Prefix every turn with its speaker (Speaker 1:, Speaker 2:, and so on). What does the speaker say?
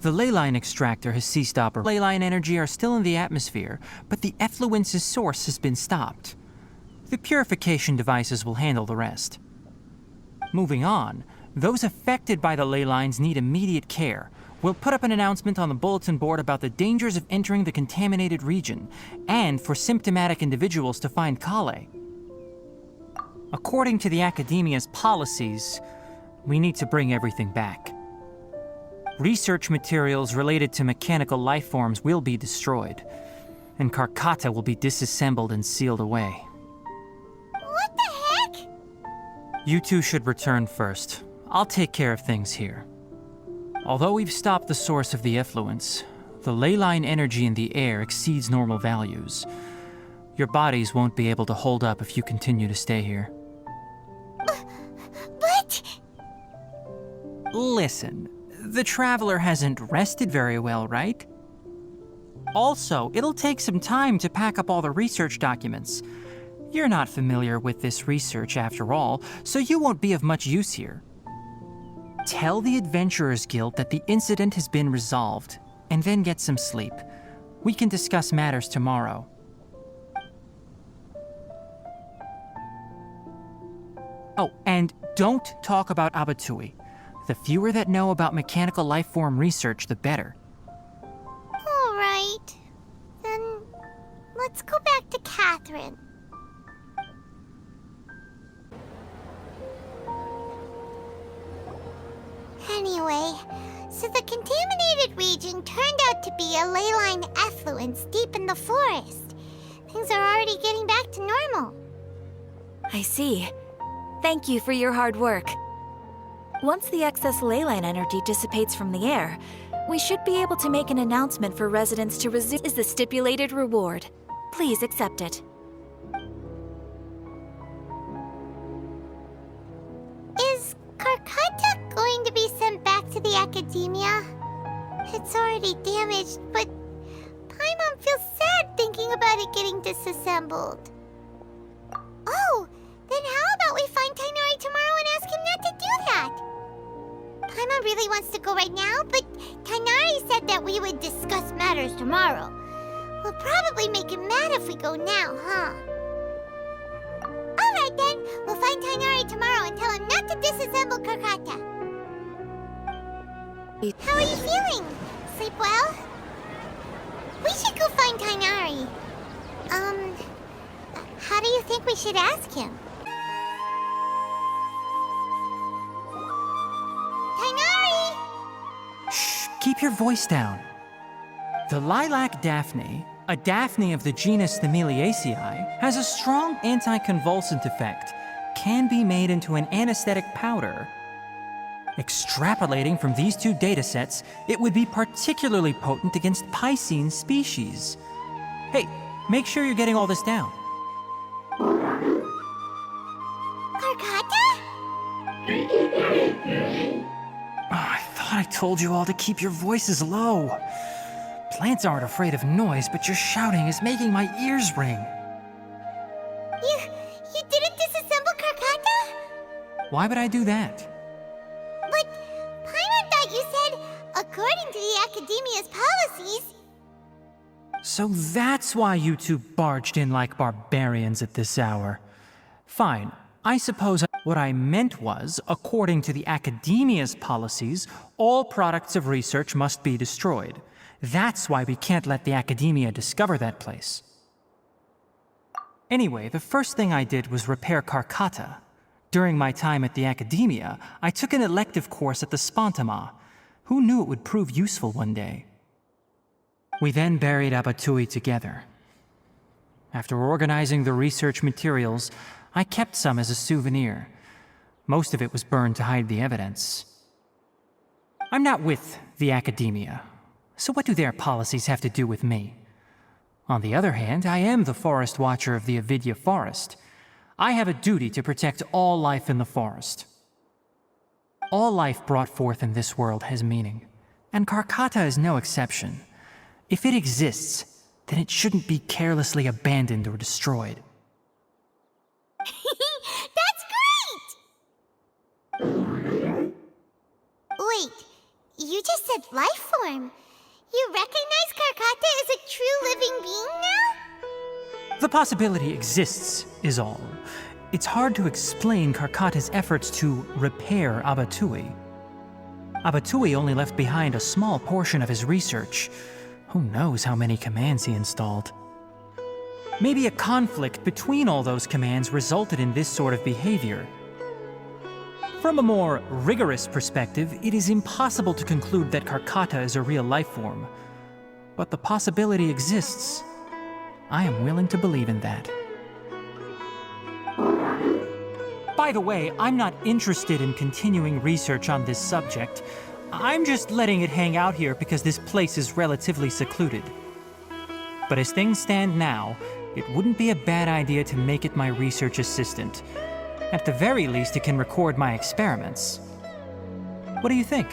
Speaker 1: The ley line extractor has ceased operation. Ley line energy are still in the atmosphere, but the effluence's source has been stopped. The purification devices will handle the rest. Moving on, those affected by the ley lines need immediate care. We'll put up an announcement on the bulletin board about the dangers of entering the contaminated region, and for symptomatic individuals to find Kale. According to the Academia's policies, we need to bring everything back. Research materials related to mechanical life forms will be destroyed, and Karkata will be disassembled and sealed away.
Speaker 2: What the heck?
Speaker 1: You two should return first. I'll take care of things here. Although we've stopped the source of the effluence, the ley line energy in the air exceeds normal values. Your bodies won't be able to hold up if you continue to stay here.
Speaker 2: But...
Speaker 1: Listen, the Traveler hasn't rested very well, right? Also, it'll take some time to pack up all the research documents. You're not familiar with this research after all, so you won't be of much use here. Tell the Adventurers Guild that the incident has been resolved, and then get some sleep. We can discuss matters tomorrow. Oh, and don't talk about Abatui. The fewer that know about mechanical life form research, the better.
Speaker 2: All right. Then let's go back to Catherine. Anyway, so the contaminated region turned out to be a ley line effluence deep in the forest. Things are already getting back to normal.
Speaker 3: I see. Thank you for your hard work. Once the excess ley line energy dissipates from the air, we should be able to make an announcement for residents to resume is the stipulated reward. Please accept it.
Speaker 2: Is Karkata going to be sent back to the Academia? It's already damaged, but Paimon feels sad thinking about it getting disassembled. Oh, then how about we find Tainari tomorrow and ask him not to do that? Paimon really wants to go right now, but Tainari said that we would discuss matters tomorrow. We'll probably make him mad if we go now, huh? Alright then, we'll find Tainari tomorrow and tell him not to disassemble Karkata. How are you feeling? Sleep well? We should go find Tainari. How do you think we should ask him? Tainari!
Speaker 1: Shh, keep your voice down. The lilac daphne, a daphne of the genus Thameliaceae, has a strong anticonvulsant effect, can be made into an anesthetic powder. Extrapolating from these two datasets, it would be particularly potent against Piscine species. Hey, make sure you're getting all this down.
Speaker 2: Karkata?
Speaker 1: I thought I told you all to keep your voices low. Plants aren't afraid of noise, but your shouting is making my ears ring.
Speaker 2: You didn't disassemble Karkata?
Speaker 1: Why would I do that?
Speaker 2: But Paimon thought you said, according to the Academia's policies...
Speaker 1: So that's why you two barged in like barbarians at this hour. Fine, I suppose what I meant was, according to the Academia's policies, all products of research must be destroyed. That's why we can't let the Academia discover that place. Anyway, the first thing I did was repair Karkata. During my time at the Academia, I took an elective course at the Spontama. Who knew it would prove useful one day? We then buried Abatui together. After organizing the research materials, I kept some as a souvenir. Most of it was burned to hide the evidence. I'm not with the Academia, so what do their policies have to do with me? On the other hand, I am the Forest Watcher of the Avidya Forest. I have a duty to protect all life in the forest. All life brought forth in this world has meaning, and Karkata is no exception. If it exists, then it shouldn't be carelessly abandoned or destroyed.
Speaker 2: That's great! Wait, You just said life form. You recognize Karkata as a true living being now?
Speaker 1: The possibility exists, is all. It's hard to explain Karkata's efforts to repair Abatui. Abatui only left behind a small portion of his research. Who knows how many commands he installed? Maybe a conflict between all those commands resulted in this sort of behavior. From a more rigorous perspective, it is impossible to conclude that Karkata is a real life form. But the possibility exists. I am willing to believe in that. By the way, I'm not interested in continuing research on this subject. I'm just letting it hang out here because this place is relatively secluded. But as things stand now, it wouldn't be a bad idea to make it my research assistant. At the very least, it can record my experiments. What do you think?